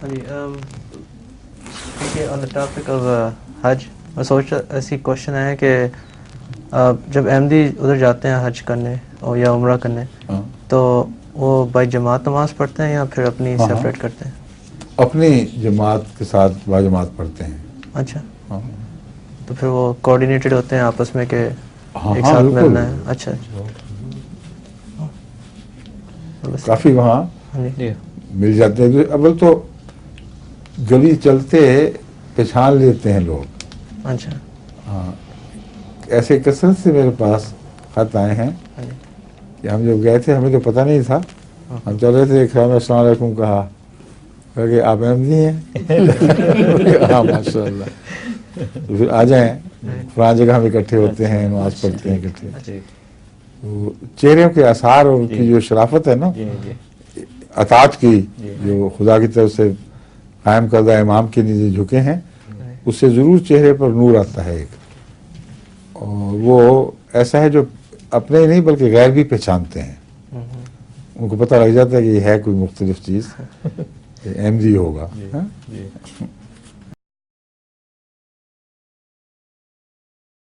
हाँ जी, देखिए on the topic of हज, मैं सोच रहा ऐसी क्वेश्चन है कि जब अहमदी उधर जाते हैं हज करने और या उम्रा करने, हाँ तो वो बाई जमात नमाज पढ़ते हैं या फिर अपनी हाँ हाँ, सेपरेट करते हैं? अपनी जमात के साथ बाजमात पढ़ते हैं। अच्छा, हाँ तो फिर वो कोऑर्डिनेटेड होते हैं आपस में कि हाँ एक हाँ, साथ बिल्कुल। मिलना है? अच्छा अच्छा, तो बस काफ़ी वहाँ हाँ जी, मिल जाते हैं। अब तो गली चलते पहचान लेते हैं लोग। अच्छा, हाँ, ऐसे कसरत से मेरे पास खत आए हैं हाँ जी, कि हम जब गए थे हमें तो पता नहीं था, हाँ हम चल रहे थे, एक साहब ने अस्सलाम वालेकुम कहा, कहा कि आप अहमदी हैं? हाँ माशाल्लाह। तो फिर आ जाएं, फलां जगह हम इकट्ठे होते हैं, नमाज अच्छा पढ़ते हैं इकट्ठे। अच्छा, तो चेहरे के आसार और उनकी जो शराफत है ना, अतात की, जो खुदा की तरफ से कायम करदा इमाम के नीचे झुके हैं, उससे ज़रूर चेहरे पर नूर आता है एक। और वो ऐसा है जो अपने ही नहीं बल्कि गैर भी पहचानते हैं। उनको पता लग जाता है कि ये है कोई मुख्तलिफ चीज़, अहमदी होगा। हाँ?